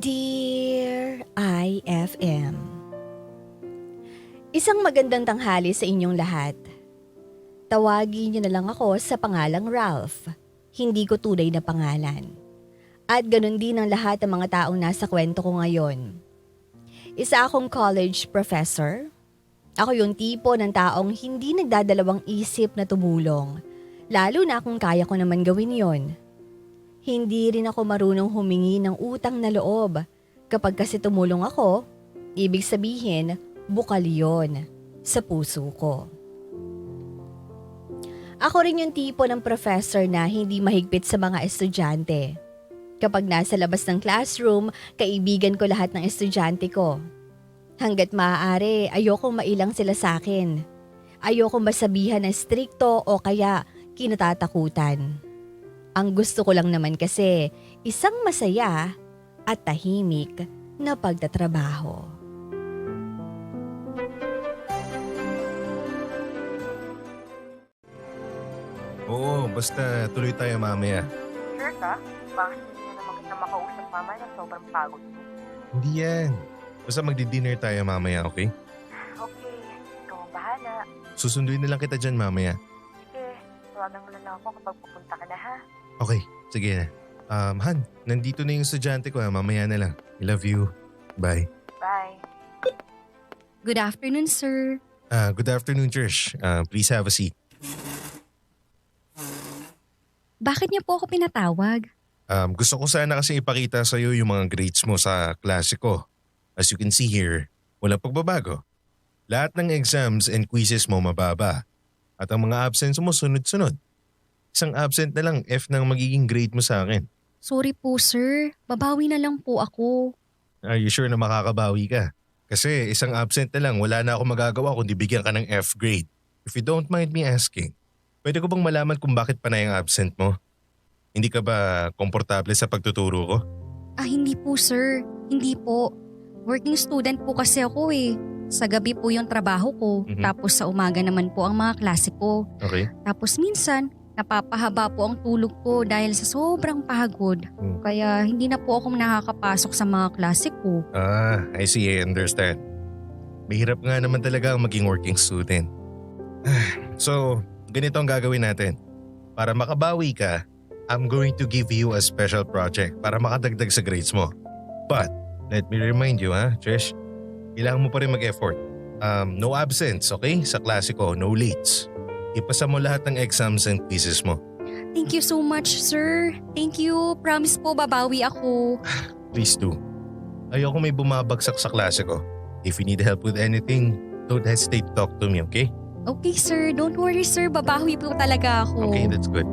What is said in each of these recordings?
Dear IFM, isang magandang tanghali sa inyong lahat. Tawagin niyo na lang ako sa pangalang Ralph, hindi ko tunay na pangalan. At ganun din ang lahat ng mga taong nasa kwento ko ngayon. Isa akong college professor. Ako yung tipo ng taong hindi nagdadalawang isip na tumulong, lalo na kung kaya ko naman gawin yon. Hindi rin ako marunong humingi ng utang na loob. Kapag kasi tumulong ako, ibig sabihin, bukal yon sa puso ko. Ako rin yung tipo ng professor na hindi mahigpit sa mga estudyante. Kapag nasa labas ng classroom, kaibigan ko lahat ng estudyante ko. Hanggat maaari, ayokong mailang sila sa akin. Ayokong masabihan na strikto o kaya kinatatakutan. Ang gusto ko lang naman kasi isang masaya at tahimik na pagtatrabaho. Oo, basta tuloy tayo mamaya. Sure ka? Bakit hindi na naman kita makausap mamaya na sobrang pagod mo? Hindi yan. Basta magdi-dinner tayo mamaya, okay? Okay, ikaw ang bahala. Susunduin na lang kita dyan mamaya. Sige, tawagan mo na lang ako kapag pupunta ka na ha. Okay, sige na. Han, nandito na yung estudyante ko ha. Mamaya na lang. I love you. Bye. Bye. Good afternoon, sir. Good afternoon, Trish. Please have a seat. Bakit niyo po ako pinatawag? Gusto ko sana kasi ipakita sa'yo yung mga grades mo sa klase ko. As you can see here, walang pagbabago. Lahat ng exams and quizzes mo mababa. At ang mga absence mo sunod-sunod. Isang absent na lang F ng magiging grade mo sa akin. Sorry po, sir. Babawi na lang po ako. Are you sure na makakabawi ka? Kasi isang absent na lang, wala na ako magagawa kundi bigyan ka ng F grade. If you don't mind me asking, pwede ko bang malaman kung bakit panay ang absent mo? Hindi ka ba komportable sa pagtuturo ko? Hindi po, sir. Hindi po. Working student po kasi ako eh. Sa gabi po yung trabaho ko, tapos sa umaga naman po ang mga klase ko. Okay. Tapos minsan, napapahaba po ang tulog ko dahil sa sobrang pagod. Kaya hindi na po ako nakakapasok sa mga klase ko. I see, I understand. Mahirap nga naman talaga ang maging working student. So, ganito ang gagawin natin. Para makabawi ka, I'm going to give you a special project para makadagdag sa grades mo. But, let me remind you Trish, kailangan mo pa rin mag-effort. No absence, okay? Sa klase ko, no lates. Ipasa mo lahat ng exams and quizzes mo. Thank you so much, sir. Thank you. Promise po babawi ako. Please do. Ayoko may bumabagsak sa klase ko. If you need help with anything, don't hesitate to talk to me, okay? Okay, sir. Don't worry, sir. Babawi po talaga ako. Okay, that's good.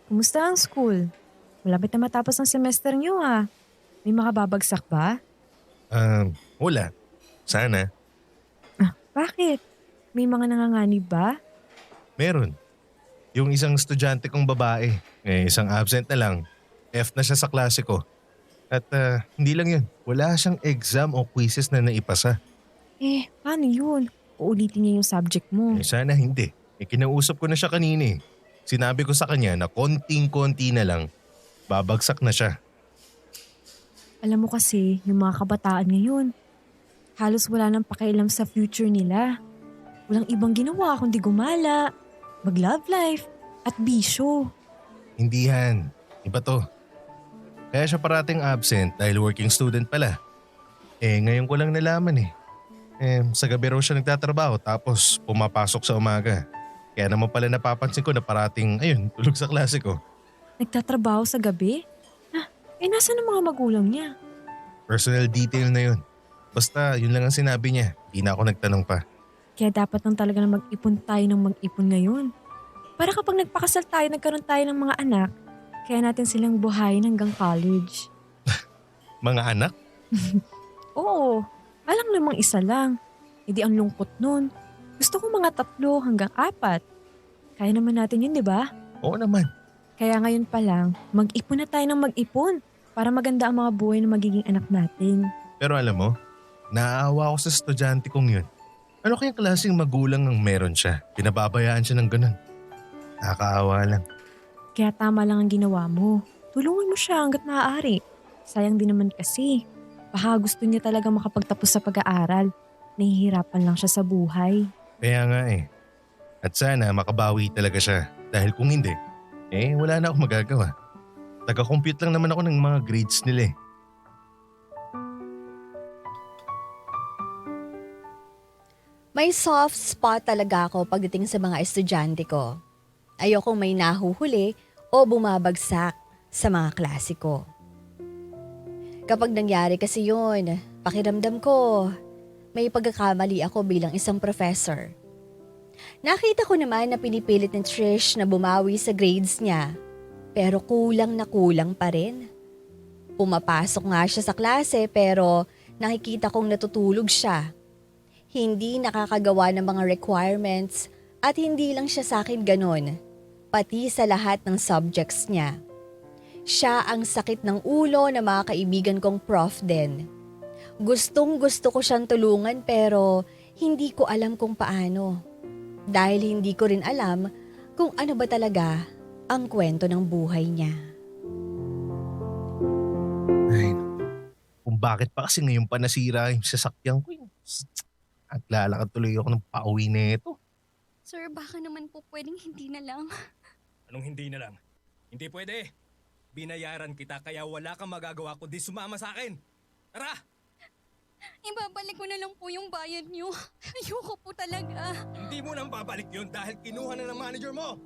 Kumusta ang school? Malapit na matapos ang semester niyo ha. May makababagsak ba? Wala. Sana. Bakit? May mga nanganganib ba? Meron. Yung isang estudyante kong babae, isang absent na lang, F na siya sa klase ko. At hindi lang yun, wala siyang exam o quizzes na naipasa. Paano yun? Uulitin niya yung subject mo. Sana hindi. Kinausap ko na siya kanina eh. Sinabi ko sa kanya na konting-konti na lang, babagsak na siya. Alam mo kasi, yung mga kabataan ngayon, halos wala nang pakialam sa future nila. Walang ibang ginawa kundi gumala, mag-love life, at bisyo. Hindi yan. Iba to. Kaya siya parating absent dahil working student pala. Ngayon ko lang nalaman eh. Sa gabi raw siya nagtatrabaho tapos pumapasok sa umaga. Kaya naman pala napapansin ko na parating, tulog sa klase ko. Nagtatrabaho sa gabi? Nasaan ang mga magulang niya? Personal detail na yun. Basta yun lang ang sinabi niya. Di na ako nagtanong pa. Kaya dapat lang talaga na mag-ipon tayo ng mag-ipon ngayon. Para kapag nagpakasal tayo, nagkaroon tayo ng mga anak, kaya natin silang buhayin hanggang college. Mga anak? Oo, alang namang isa lang. Hindi ang lungkot nun. Gusto ko mga 3 hanggang 4. Kaya naman natin yun, di ba? Oo naman. Kaya ngayon pa lang, mag-ipon na tayo ng mag-ipon para maganda ang mga buhay ng magiging anak natin. Pero alam mo, naaawa ako sa estudyante kong yun. Ano kaya klaseng magulang ang meron siya? Pinababayaan siya ng ganun. Nakakaawa lang. Kaya tama lang ang ginawa mo. Tulungan mo siya hanggat maaari. Sayang din naman kasi. Baka gusto niya talaga makapagtapos sa pag-aaral. Nahihirapan lang siya sa buhay. Kaya nga eh. At sana makabawi talaga siya. Dahil kung hindi, wala na akong magagawa. Taga-compute lang naman ako ng mga grades nila eh. May soft spot talaga ako pagdating sa mga estudyante ko. Ayokong may nahuhuli o bumabagsak sa mga klase ko. Kapag nangyari kasi yun, pakiramdam ko, may pagkakamali ako bilang isang professor. Nakita ko naman na pinipilit ni Trish na bumawi sa grades niya, pero kulang na kulang pa rin. Pumapasok nga siya sa klase pero nakikita kong natutulog siya. Hindi nakakagawa ng mga requirements at hindi lang siya sa akin ganon, pati sa lahat ng subjects niya. Siya ang sakit ng ulo na mga kaibigan kong prof din. Gustong gusto ko siyang tulungan pero hindi ko alam kung paano. Dahil hindi ko rin alam kung ano ba talaga ang kwento ng buhay niya. Ay, kung bakit pa kasi ngayon pa nasira yung sasakyan ko. At lalakad tuloy ako ng pauwi na ito. Sir, baka naman po pwedeng hindi na lang. Anong hindi na lang? Hindi pwede. Binayaran kita kaya wala kang magagawa kundi sumama sa akin. Tara! Ibabalik ko na lang po yung bayad niyo. Ayoko po talaga. Hindi mo nang babalik yun dahil kinuha na ng manager mo.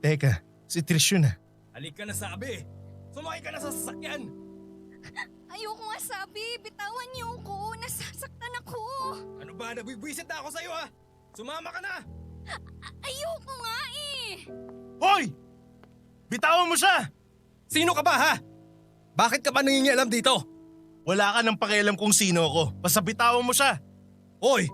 Teka, si Trish yun ah. Halik ka na sabi. Sumakay ka na sa sasakyan. Ayoko nga sabi. Bitawan niyo ako. Nasasaktan ako. Ano ba? Nabibwisit na ako sa'yo ha? Sumama ka na! Ayoko nga eh. Hoy! Bitawan mo siya! Sino ka ba ha? Bakit ka ba nangingialam dito? Wala ka ng pakialam kung sino ako. Basta bitawan mo siya. Hoy!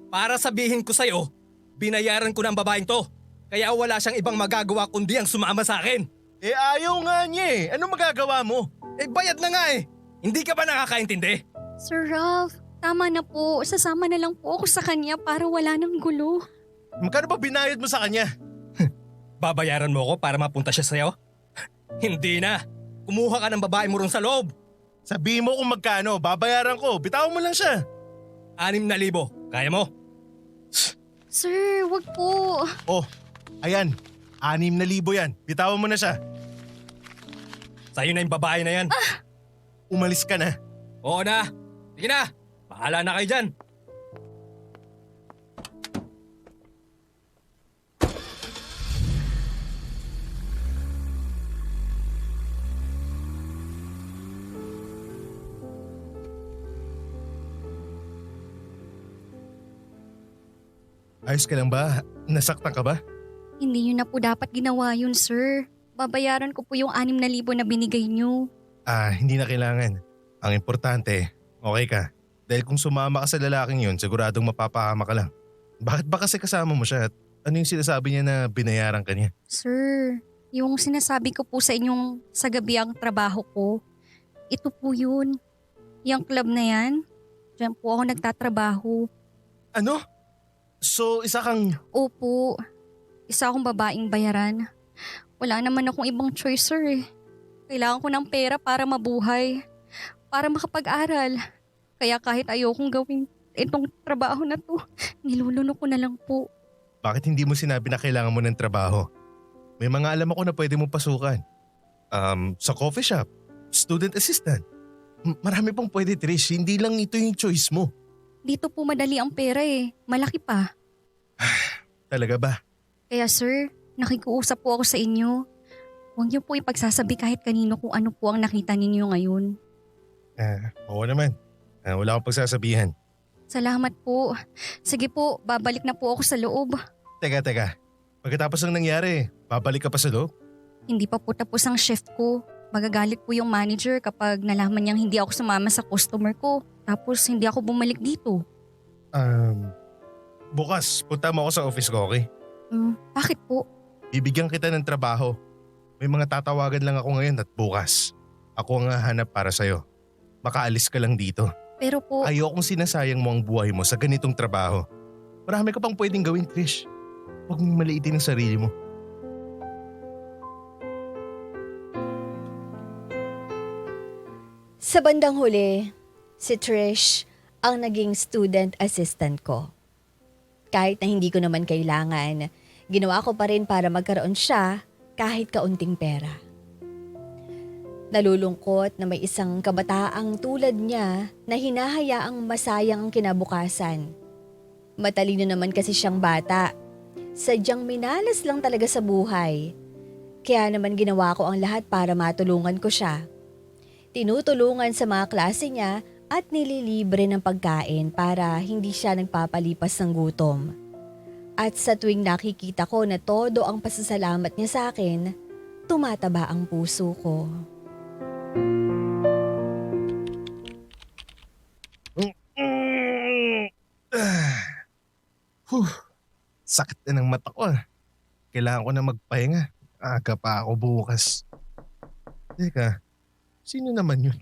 Para sabihin ko sa'yo, binayaran ko na ang babaeng to. Kaya wala siyang ibang magagawa kundi ang sumama sa akin. Ayaw nga niya eh. Ano magagawa mo? Bayad na nga eh. Hindi ka ba nakakaintindi? Sir Ralph, tama na po. Sasama na lang po ako sa kanya para wala nang gulo. Magkano ba binayad mo sa kanya? Babayaran mo ako para mapunta siya sa'yo? Hindi na. Kumuha ka ng babae mo ron sa loob. Sabihin mo kung magkano, babayaran ko. Bitawan mo lang siya. 6,000. Kaya mo? Sir, wag po. Oh, ayan. 6,000 yan. Bitawan mo na siya. Sa'yo na yung babae na yan. Umalis ka na. Oo na. Sige na. Bahala na kayo dyan. Ayos ka lang ba? Nasaktan ka ba? Hindi niyo na po dapat ginawa yun, sir. Babayaran ko po yung 6,000 na binigay niyo. Hindi na kailangan. Ang importante, okay ka. Dahil kung sumama ka sa lalaking yun, siguradong mapapahama ka lang. Bakit ba kasi kasama mo siya at ano yung sinasabi niya na binayaran ka niya? Sir, yung sinasabi ko po sa inyong sa gabi ang trabaho ko, ito po yun. Yung club na yan, dyan po ako nagtatrabaho. Ano? So, isa kang… Opo, isa akong babaeng bayaran. Wala naman akong ibang choice, sir eh. Kailangan ko ng pera para mabuhay, para makapag-aral. Kaya kahit ayokong gawin itong trabaho na to, nilulunok ko na lang po. Bakit hindi mo sinabi na kailangan mo ng trabaho? May mga alam ako na pwede mo pasukan. Sa coffee shop, student assistant. Marami pong pwede, Trish. Hindi lang ito yung choice mo. Dito po madali ang pera eh, malaki pa. Talaga ba? Kaya sir, nakikiusap po ako sa inyo. Huwag niyo po ipagsasabi kahit kanino kung ano po ang nakita ninyo ngayon. Oo naman. Wala akong pagsasabihan. Salamat po. Sige po, babalik na po ako sa loob. Teka. Pagkatapos ng nangyari, babalik ka pa sa loob? Hindi pa po tapos ang shift ko. Magagalit po yung manager kapag nalaman niyang hindi ako sumama sa customer ko. Tapos hindi ako bumalik dito. Bukas, punta mo ako sa office ko, okay? Bakit po? Bibigyan kita ng trabaho. May mga tatawagan lang ako ngayon at bukas. Ako ang hahanap para sa'yo. Makaalis ka lang dito. Pero po… Ayokong sinasayang mo ang buhay mo sa ganitong trabaho. Marami ka pang pwedeng gawin, Trish. Huwag mong maliitin ang sarili mo. Sa bandang huli, si Trish ang naging student assistant ko. Kahit na hindi ko naman kailangan, ginawa ko pa rin para magkaroon siya kahit kaunting pera. Nalulungkot na may isang kabataang tulad niya na hinahayaang masayang ang kinabukasan. Matalino naman kasi siyang bata. Sadyang minalas lang talaga sa buhay. Kaya naman ginawa ko ang lahat para matulungan ko siya. Tinutulungan sa mga klase niya at nililibre ng pagkain para hindi siya nagpapalipas ng gutom. At sa tuwing nakikita ko na todo ang pasasalamat niya sa akin, tumataba ang puso ko. Sakit na ng mata ko. Kailangan ko na magpahinga. Aga pa ako bukas. Teka, sino naman yun?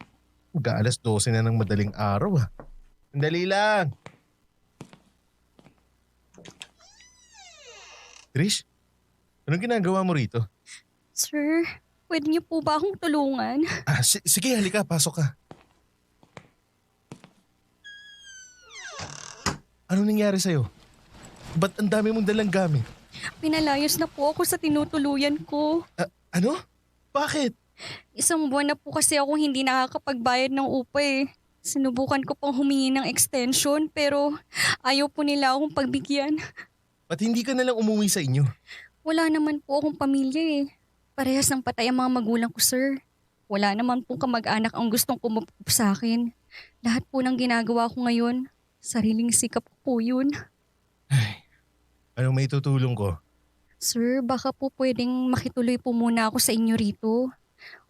Mag-aalas 12 na ng madaling araw. Sandali lang. Trish, anong ginagawa mo rito? Sir, pwede niyo po ba akong tulungan? Sige, halika, pasok ka. Anong nangyari sa'yo? Ba't ang dami mong dalang gamit? Pinalayas na po ako sa tinutuluyan ko. Ano? Bakit? Isang buwan na po kasi akong hindi nakakapagbayad ng upa eh. Sinubukan ko pang humingi ng extension pero ayaw po nila akong pagbigyan. Ba't hindi ka nalang umuwi sa inyo? Wala naman po akong pamilya eh. Parehas ng patay ang mga magulang ko, sir. Wala naman pong kamag-anak ang gustong kumupo sa akin. Lahat po ng ginagawa ko ngayon, sariling sikap ko po yun. Anong may tutulong ko? Sir, baka po pwedeng makituloy po muna ako sa inyo rito.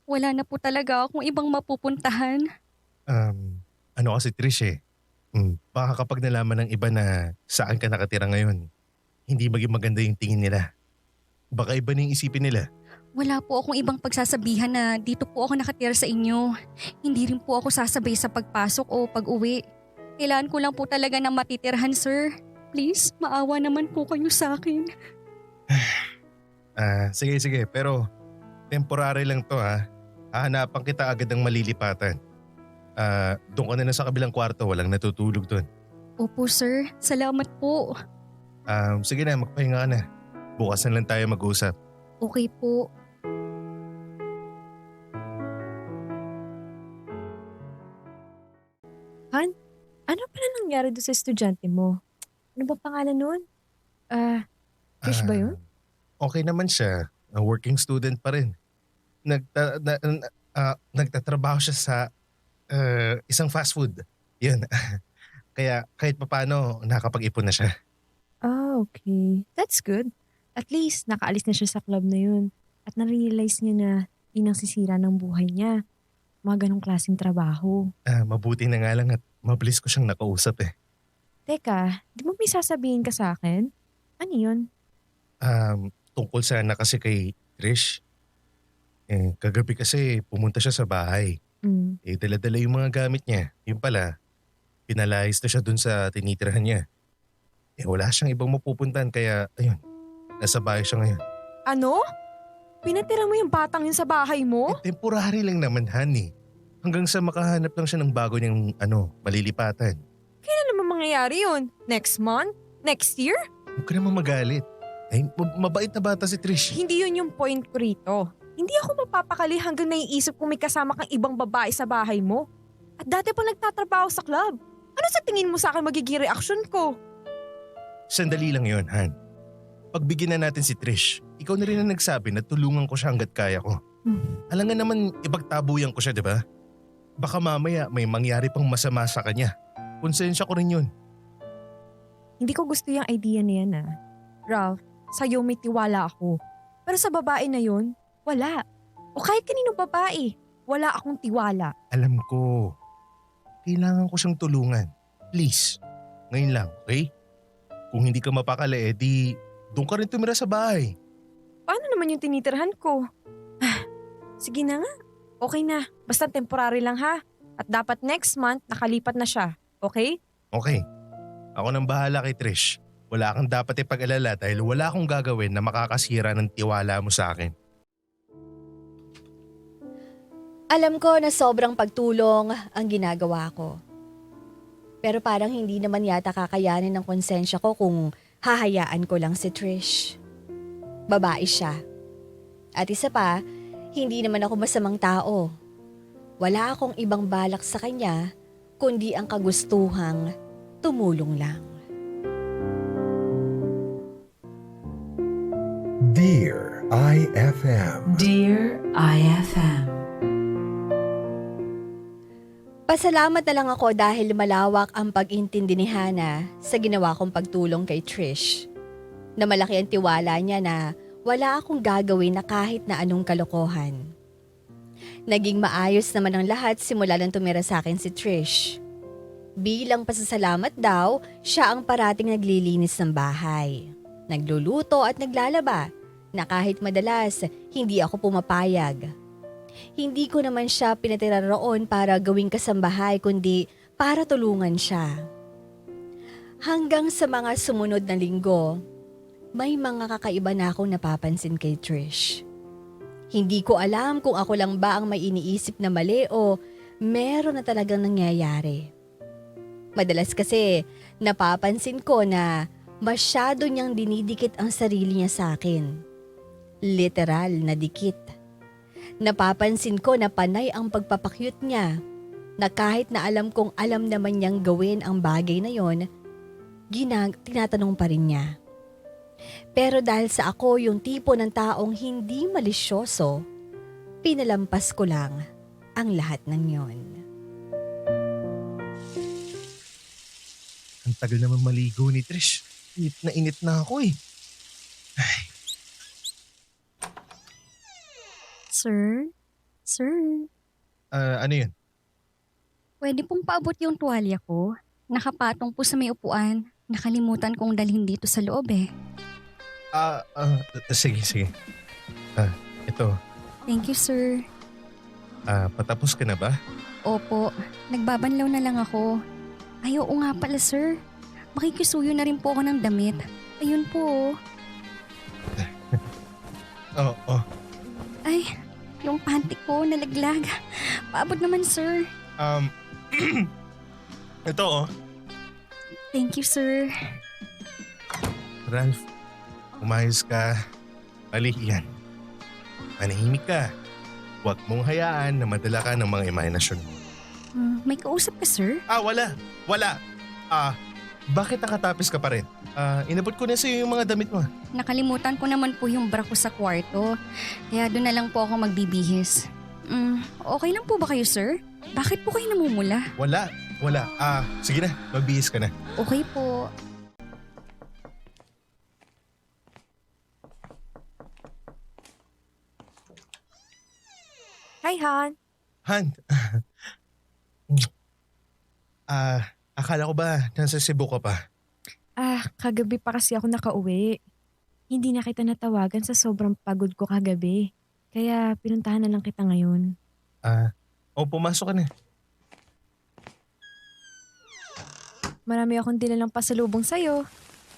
Wala na po talaga akong ibang mapupuntahan. Ano kasi Trish eh. Baka kapag nalaman ng iba na saan ka nakatira ngayon, hindi maging maganda yung tingin nila. Baka iba na yung isipin nila. Wala po akong ibang pagsasabihan na dito po ako nakatira sa inyo. Hindi rin po ako sasabay sa pagpasok o pag-uwi. Kailangan ko lang po talaga ng matitirhan, sir. Please, maawa naman po kayo sa akin. Sige. Pero temporary lang to ha. Hahanapan kita agad ng malilipatan. Doon ka na lang sa kabilang kwarto. Walang natutulog doon. Opo, sir. Salamat po. Sige na, magpahinga ka na. Bukas na lang tayo mag-usap. Okay po. Ano pala nangyari doon sa estudyante mo? Ano ba pangalan nun? Trish ba yun? Okay naman siya. Working student pa rin. Nagtatrabaho siya sa isang fast food. Yun. Kaya kahit papano nakapag-ipon na siya. Okay. That's good. At least nakaalis na siya sa club na yun. At na-realize niya na yun ang sisira ng buhay niya. Mga ganong klaseng trabaho. Mabuti na nga lang at mabilis ko siyang nakausap eh. Teka, di mo may sasabihin ka sa akin? Ano yun? Tungkol sana kasi kay Trish. Kagabi kasi pumunta siya sa bahay. Dala-dala yung mga gamit niya. Yung pala, pinalayas na siya dun sa tinitirahan niya. Wala siyang ibang mapupuntan kaya ayun, nasa bahay siya ngayon. Ano? Pinatira mo yung batang yun sa bahay mo? Temporary lang naman, honey. Hanggang sa makahanap lang siya ng bago niyang malilipatan. Kailan naman mangyayari yun? Next month? Next year? Huwag ka naman magalit. Mabait na bata si Trish. Hindi yun yung point ko rito. Hindi ako mapapakali hanggang naiisip kung may kasama kang ibang babae sa bahay mo. At dati pa nagtatrabaho sa club. Ano sa tingin mo sa akin magiging reaksyon ko? Sandali lang yon, Han. Pagbigyan na natin si Trish, ikaw na rin ang nagsabi na tulungan ko siya hanggat kaya ko. Alam nga naman ipagtabuyan ko siya, di ba? Baka mamaya may mangyari pang masama sa kanya. Konsensya ko rin yun. Hindi ko gusto yung idea na yan Ralph, sa'yo may tiwala ako. Pero sa babae na yun, wala. O kahit kaninong babae, wala akong tiwala. Alam ko. Kailangan ko siyang tulungan. Please. Ngayon lang, okay? Kung hindi ka mapakali, di doon ka rin tumira sa bahay. Paano naman yung tinitirhan ko? Sige na nga. Okay na. Basta temporary lang ha. At dapat next month nakalipat na siya. Okay? Okay. Ako nang bahala kay Trish. Wala kang dapat ipag-alala dahil wala akong gagawin na makakasira ng tiwala mo sa akin. Alam ko na sobrang pagtulong ang ginagawa ko. Pero parang hindi naman yata kakayanin ng konsensya ko kung hahayaan ko lang si Trish. Babae siya. At isa pa, hindi naman ako masamang tao. Wala akong ibang balak sa kanya kundi ang kagustuhang tumulong lang. Dear IFM. Dear IFM. Pasalamat na lang ako dahil malawak ang pag-intindi ni Hannah sa ginawa kong pagtulong kay Trish. Na malaki ang tiwala niya na wala akong gagawin na kahit na anong kalokohan. Naging maayos naman ang lahat simula nang tumira sa akin si Trish. Bilang pasasalamat daw, siya ang parating naglilinis ng bahay. Nagluluto at naglalaba na kahit madalas hindi ako pumapayag. Hindi ko naman siya pinatira roon para gawing kasambahay kundi para tulungan siya. Hanggang sa mga sumunod na linggo, may mga kakaiba na akong napapansin kay Trish. Hindi ko alam kung ako lang ba ang may iniisip na mali o meron na talagang nangyayari. Madalas kasi napapansin ko na masyado niyang dinidikit ang sarili niya sa akin. Literal na dikit. Napapansin ko na panay ang pagpapakyut niya na kahit na alam kong alam naman niyang gawin ang bagay na yon, tinatanong pa rin niya. Pero dahil sa ako yung tipo ng taong hindi malisyoso, pinalampas ko lang ang lahat ng yon. Ang tagal naman maligo ni Trish. Init na ako eh. Ay, Sir? Sir? ano yun? Pwede pong paabot yung tuwalya ko? Nakapatong po sa may upuan. Nakalimutan kong dalhin dito sa loob eh. Sige. Ito. Thank you, sir. Patapos ka na ba? Opo, nagbabanlaw na lang ako. Ay, oo nga pala, sir. Makikisuyo na rin po ako ng damit. Ayun po. Oo. Ay, yung panty ko nalaglag. Paabot naman, sir. Ito oh. Thank you, sir. Ralph, umayos ka. Ali, yan. Manahimik ka. Huwag mong hayaan na madala ka ng mga imahinasyon mo. May kausap ka, sir? Wala. Bakit nakatapis ka pa rin? Inabot ko na sa'yo yung mga damit mo. Nakalimutan ko naman po yung bra ko sa kwarto. Kaya doon na lang po ako magbibihis. Okay lang po ba kayo, sir? Bakit po kayo namumula? Wala. Sige na, magbihis ka na. Okay po. Hi, Han. Han, akala ko ba nasa Cebu ka pa? Kagabi pa kasi ako nakauwi. Hindi na kita natawagan sa sobrang pagod ko kagabi. Kaya pinuntahan na lang kita ngayon. Pumasok ka na. Marami akong dilalang pasalubong sa'yo.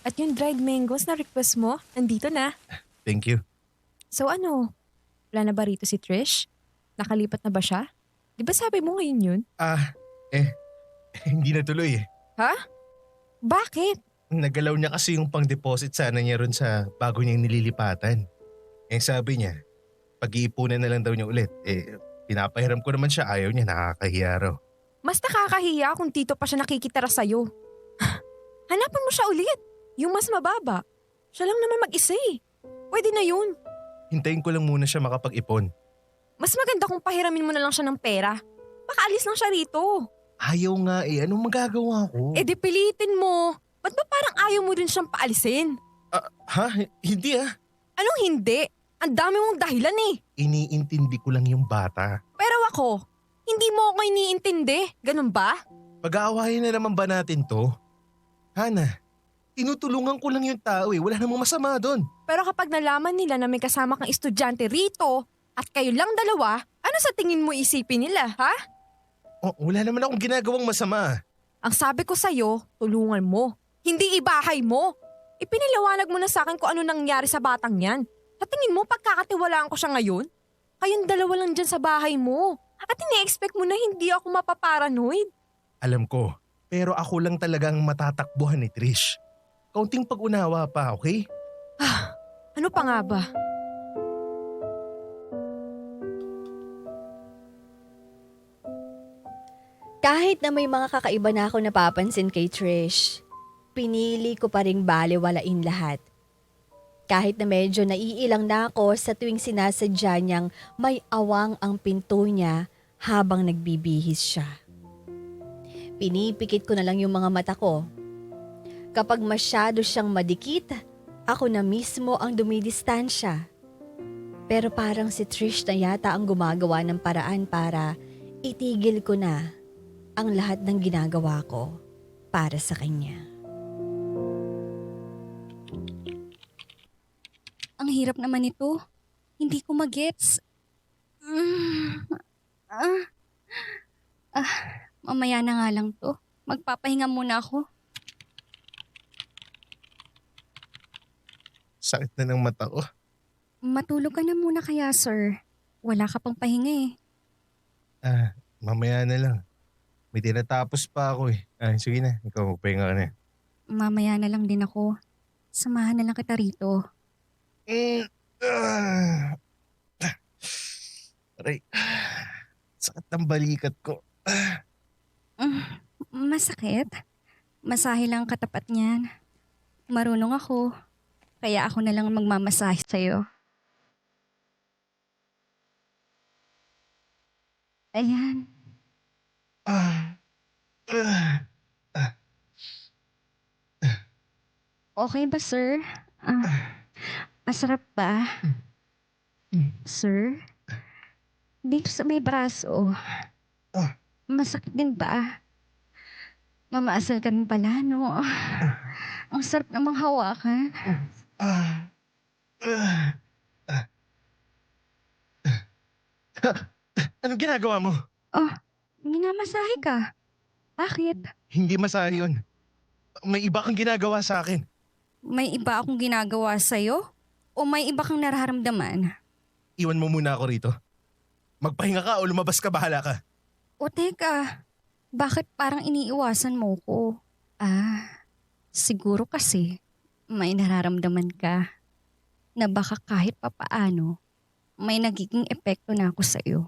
At yung dried mangoes na request mo, nandito na. Thank you. So ano, wala na ba rito si Trish? Nakalipat na ba siya? Di ba sabi mo ngayon yun? Hindi natuloy eh. Bakit? Nagalaw niya kasi yung pang-deposit sana niya ron sa bago niyang nililipatan. Sabi niya, pag-iipunan na lang daw niya ulit. Pinapahiram ko naman siya, ayaw niya, nakakahiya raw. Mas nakakahiya kung tito pa siya nakikitara sa'yo. Hanapan mo siya ulit. Yung mas mababa. Siya lang naman mag-isa eh. Pwede na yun. Hintayin ko lang muna siya makapag-ipon. Mas maganda kung pahiramin mo na lang siya ng pera. Baka alis lang siya rito. Ayaw nga eh, anong magagawa ko? Di pilitin mo. Ba't ba parang ayaw mo rin siyang paalisin? Hindi ah. Anong hindi? Ang dami mong dahilan eh. Iniintindi ko lang yung bata. Pero ako, hindi mo ako iniintindi. Ganun ba? Pag-aawayan na naman ba natin to? Hana, tinutulungan ko lang yung tao eh. Wala namang masama doon. Pero kapag nalaman nila na may kasama kang estudyante rito at kayo lang dalawa, ano sa tingin mo isipin nila, ha? Wala naman akong ginagawang masama. Ang sabi ko sa'yo, tulungan mo. Hindi ibahay mo. Ipinaliwanag mo na sa akin kung ano nangyari sa batang yan. Sa tingin mo, pagkakatiwalaan ko siya ngayon? Kayong dalawa lang dyan sa bahay mo. At ini-expect mo na hindi ako mapaparanoid? Alam ko, pero ako lang talagang matatakbuhan ni Trish. Kaunting pag-unawa pa, okay? Ano pa nga ba? Kahit na may mga kakaiba na ako napapansin kay Trish, pinili ko pa ring balewalain lahat. Kahit na medyo naiilang na ako sa tuwing sinasadya niyang may awang ang pinto niya habang nagbibihis siya. Pinipikit ko na lang yung mga mata ko. Kapag masyado siyang madikit, ako na mismo ang dumidistansya. Pero parang si Trish na yata ang gumagawa ng paraan para itigil ko na ang lahat ng ginagawa ko para sa kanya. Ang hirap naman ito. Hindi ko magets. Mamaya na nga lang to. Magpapahinga muna ako. Sakit na ng mata ko. Matulog ka na muna kaya, sir. Wala ka pang pahinga eh. Mamaya na lang. May tinatapos pa ako eh. Sige na, ikaw magpahinga ka na. Mamaya na lang din ako. Samahan na lang kita rito. Aray, sakit ng balikat ko. Masakit? Masahe lang ang katapat niyan. Marunong ako. Kaya ako na lang magmamasahe sa'yo. Ayan. Okay ba, sir? Masarap ba? Sir? Dito sa may braso. Masakit din ba? Mamaasal ka rin pala, no? Ang sarap namang hawakan. Anong ginagawa mo? Minamasahe ka. Bakit? Hindi masahe yun. May iba kang ginagawa sa akin. May iba akong ginagawa sa'yo? O may iba kang nararamdaman? Iwan mo muna ako rito. Magpahinga ka o lumabas ka, bahala ka. O teka, bakit parang iniiwasan mo ko? Siguro kasi may nararamdaman ka na baka kahit papaano may nagiging epekto na ako sa'yo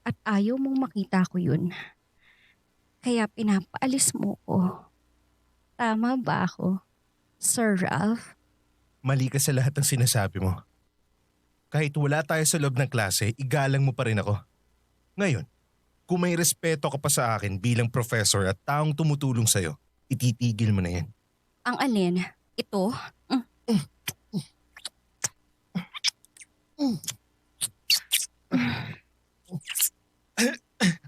at ayaw mong makita ko yun. Kaya pinapaalis mo ko. Tama ba ako, Sir Ralph? Mali ka sa lahat ng sinasabi mo. Kahit wala tayo sa loob ng klase, igalang mo pa rin ako. Ngayon, kung may respeto ka pa sa akin bilang professor at taong tumutulong sa'yo, ititigil mo na yan. Ang alin? Ito?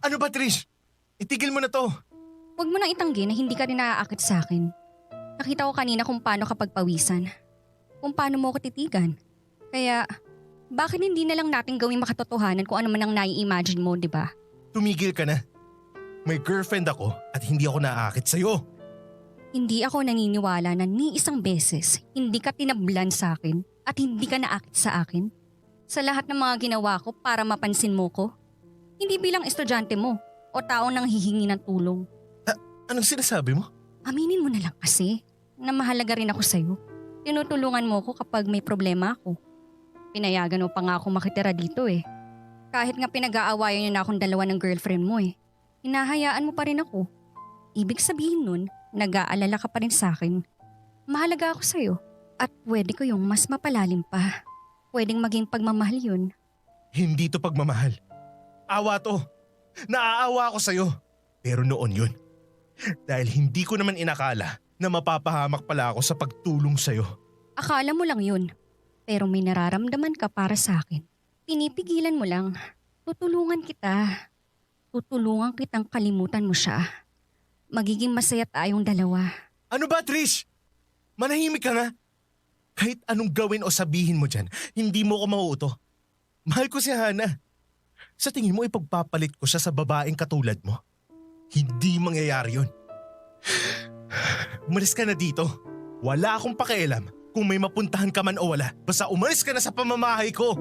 Ano ba, Trish? Itigil mo na to. Huwag mo nang itanggi na hindi ka rin naaakit sa akin. Nakita ko kanina kung paano ka pagpawisan. Kung paano mo ako titigan. Kaya, bakit hindi na lang natin gawing makatotohanan kung ano man ang nai-imagine mo, di ba? Tumigil ka na. May girlfriend ako at hindi ako naaakit sa'yo. Hindi ako naniniwala na ni isang beses hindi ka tinablan sa akin at hindi ka naakit sa akin. Sa lahat ng mga ginawa ko para mapansin mo ko. Hindi bilang estudyante mo o taong nang hihingi ng tulong. Anong sinasabi mo? Aminin mo na lang kasi na mahalaga rin ako sa'yo. Tinutulungan mo ko kapag may problema ako. Pinayagan mo pa nga ako makitira dito eh. Kahit nga pinag-aawayan niyo na akong dalawa ng girlfriend mo eh. Hinahayaan mo pa rin ako. Ibig sabihin nun, nag-aalala ka pa rin sa akin. Mahalaga ako sa'yo at pwede ko yung mas mapalalim pa. Pwedeng maging pagmamahal yun. Hindi to pagmamahal. Awa to. Naaawa ako sa'yo. Pero noon yun. Dahil hindi ko naman inakala na mapapahamak pala ako sa pagtulong sa'yo. Akala mo lang yun. Pero may nararamdaman ka para sa akin. Pinipigilan mo lang. Tutulungan kita. Tutulungan kitang kalimutan mo siya. Magiging masaya tayong dalawa. Ano ba, Trish? Manahimik ka nga. Kahit anong gawin o sabihin mo dyan, hindi mo ko mauuto. Mahal ko si Hana. Sa tingin mo ipagpapalit ko siya sa babaeng katulad mo? Hindi mangyayari yun. Umalis ka na dito. Wala akong pakialam kung may mapuntahan ka man o wala. Basta umalis ka na sa pamamahay ko.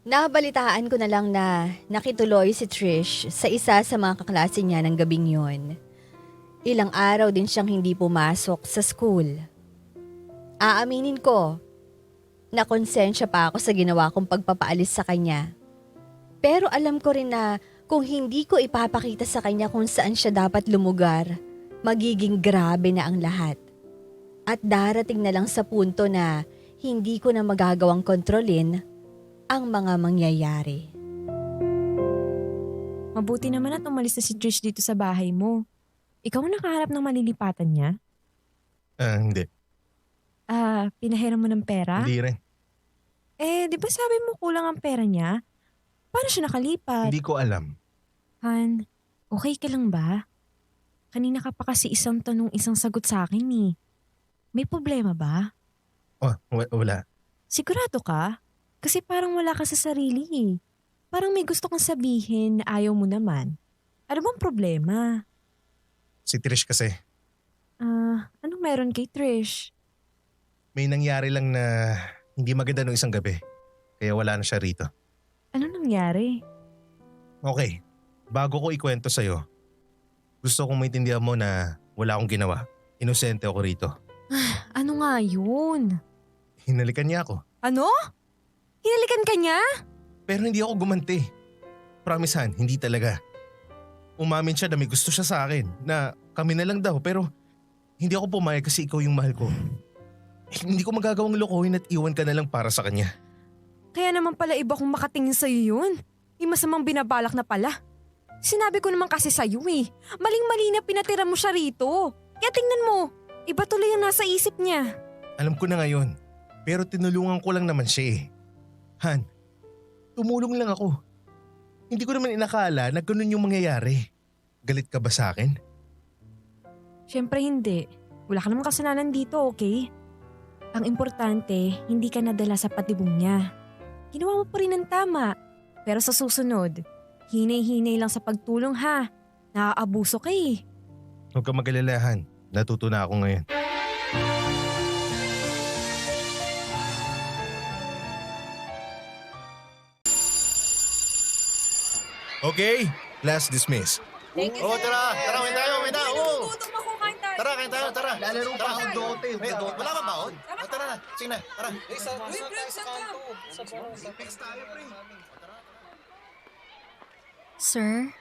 Nabalitaan ko na lang na nakituloy si Trish sa isa sa mga kaklase niya ng gabing yon. Ilang araw din siyang hindi pumasok sa school. Aaminin ko, nakonsensya pa ako sa ginawa kong pagpapaalis sa kanya. Pero alam ko rin na kung hindi ko ipapakita sa kanya kung saan siya dapat lumugar, magiging grabe na ang lahat. At darating na lang sa punto na hindi ko na magagawang kontrolin ang mga mangyayari. Mabuti naman at umalis na si Trish dito sa bahay mo. Ikaw ang nakaharap ng malilipatan niya? Hindi. Pinahiram mo ng pera? Hindi rin. Di ba sabi mo kulang ang pera niya? Paano siya nakalipat? Hindi ko alam. Han, okay ka lang ba? Kanina ka pa kasi isang tanong isang sagot sa akin eh. May problema ba? Oh, wala. Sigurado ka? Kasi parang wala ka sa sarili eh. Parang may gusto kang sabihin na ayaw mo naman. Ano bang problema? Si Trish kasi, Anong meron kay Trish? may nangyari lang na hindi maganda nung isang gabi. Kaya wala na siya rito. Ano nangyari? Okay, bago ko ikwento sa'yo, gusto kong maintindihan mo na wala akong ginawa. Inosente ako rito. Ano nga yun? Hinalikan niya ako. Ano? Hinalikan ka niya? Pero hindi ako gumanti. Promise Han, hindi talaga. Umamin siya na may gusto siya sa akin, na kami na lang daw, pero hindi ako pumayag kasi ikaw yung mahal ko. Hindi ko magagawang lokohin at iwan ka na lang para sa kanya. Kaya naman pala iba kung makatingin sa'yo yun. May masamang binabalak na pala. Sinabi ko naman kasi sa'yo eh. Maling-mali na pinatira mo siya rito. Kaya tingnan mo, iba tuloy ang nasa isip niya. Alam ko na ngayon, pero tinulungan ko lang naman siya eh. Han, tumulong lang ako. Hindi ko naman inakala na ganun yung mangyayari. Galit ka ba sa akin? Siyempre hindi. Wala ka namang kasalanan dito, okay? Ang importante, hindi ka nadala sa patibong niya. Ginawa mo pa rin ang tama. Pero sa susunod, hinay-hinay lang sa pagtulong ha. Naaabuso ka eh. Huwag ka mag-alala, Han. Natuto na ako ngayon. Okay, class dismiss. Oo, tara, kain tayo. Oo. ako, kain tayo. Tara, kain tayo, tara. Lalaro pa Tara. ang dote. Wala ka baon? Tara na, sige na, tara. Sir,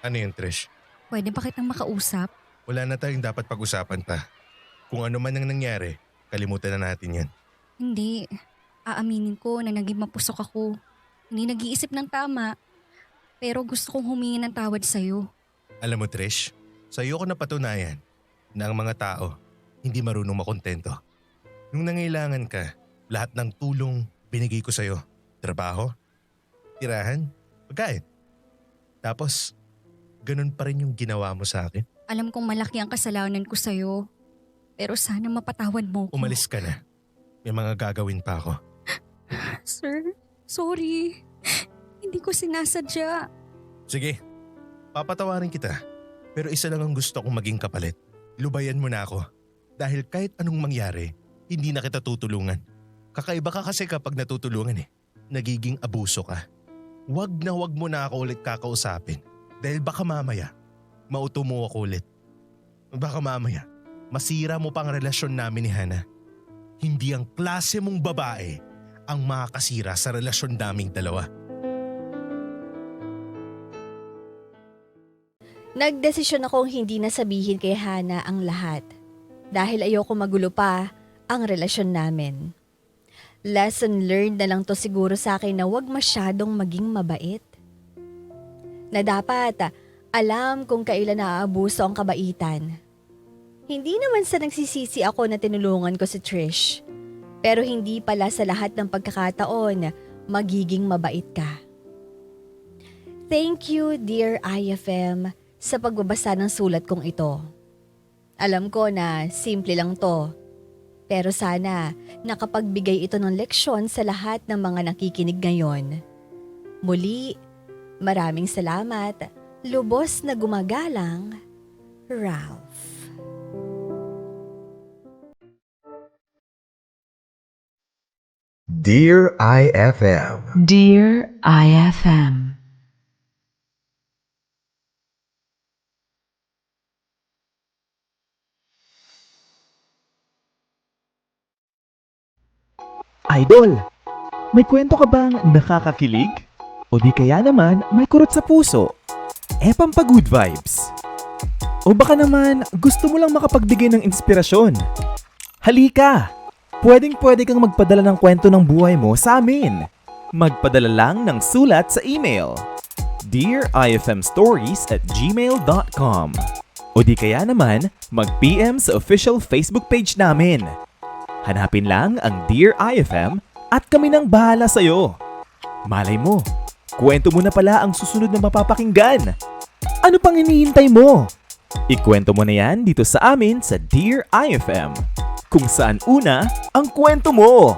Ano yun, Trish? pwede ba kitang makausap? Wala na tayong dapat pag-usapan pa. Kung ano man ang nangyari, kalimutan na natin yan. Hindi. Aaminin ko na naging mapusok ako. Hindi nag-iisip ng tama. Pero gusto kong humingi ng tawad sa'yo. Alam mo, Trish, sa'yo ko napatunayan na ang mga tao hindi marunong makontento. Nung nangailangan ka, lahat ng tulong binigay ko sa'yo. Trabaho, tirahan, pagkain. Tapos, ganun pa rin yung ginawa mo sa akin. Alam kong malaki ang kasalanan ko sa'yo. Pero sana mapatawad mo ko. Umalis ka na. May mga gagawin pa ako. Sir, sorry. Hindi ko sinasadya. Sige, papatawarin kita. Pero isa lang ang gusto kong maging kapalit. Lubayan mo na ako. Dahil kahit anong mangyari, hindi na kita tutulungan. Kakaiba ka kasi kapag natutulungan eh. Nagiging abuso ka. Wag mo na ako ulit kakausapin. Dahil baka mamaya, mauto mo ako ulit. Baka mamaya, masira mo pang relasyon namin ni Hana. Hindi ang klase mong babae ang makakasira sa relasyon naming dalawa. Nagdesisyon akong hindi na sabihin kay Hana ang lahat dahil ayoko magulo pa ang relasyon namin. Lesson learned na lang to siguro sa akin na huwag masyadong maging mabait. Na dapat alam kung kailan naaabuso ang kabaitan. Hindi naman sa nagsisisi ako na tinulungan ko si Trish. Pero hindi pala sa lahat ng pagkakataon magiging mabait ka. Thank you, dear IFM, sa pagbabasa ng sulat kong ito. Alam ko na simple lang to. Pero sana nakapagbigay ito ng leksyon sa lahat ng mga nakikinig ngayon. Muli, maraming salamat. Lubos na gumagalang, Ralph. Dear IFM. Dear IFM. Idol, may kwento ka bang nakakakilig? O di kaya naman may kurot sa puso? Pampagood vibes. O baka naman gusto mo lang makapagbigay ng inspirasyon? Halika! Pwedeng-pwede kang magpadala ng kwento ng buhay mo sa amin. Magpadala lang ng sulat sa email. dearifmstories@gmail.com. O di kaya naman mag-PM sa official Facebook page namin. Hanapin lang ang Dear IFM at kami nang bahala sa'yo. Malay mo, kwento mo na pala ang susunod na mapapakinggan. Ano pang hinihintay mo? Ikwento mo na yan dito sa amin sa Dear IFM, kung saan una ang kwento mo.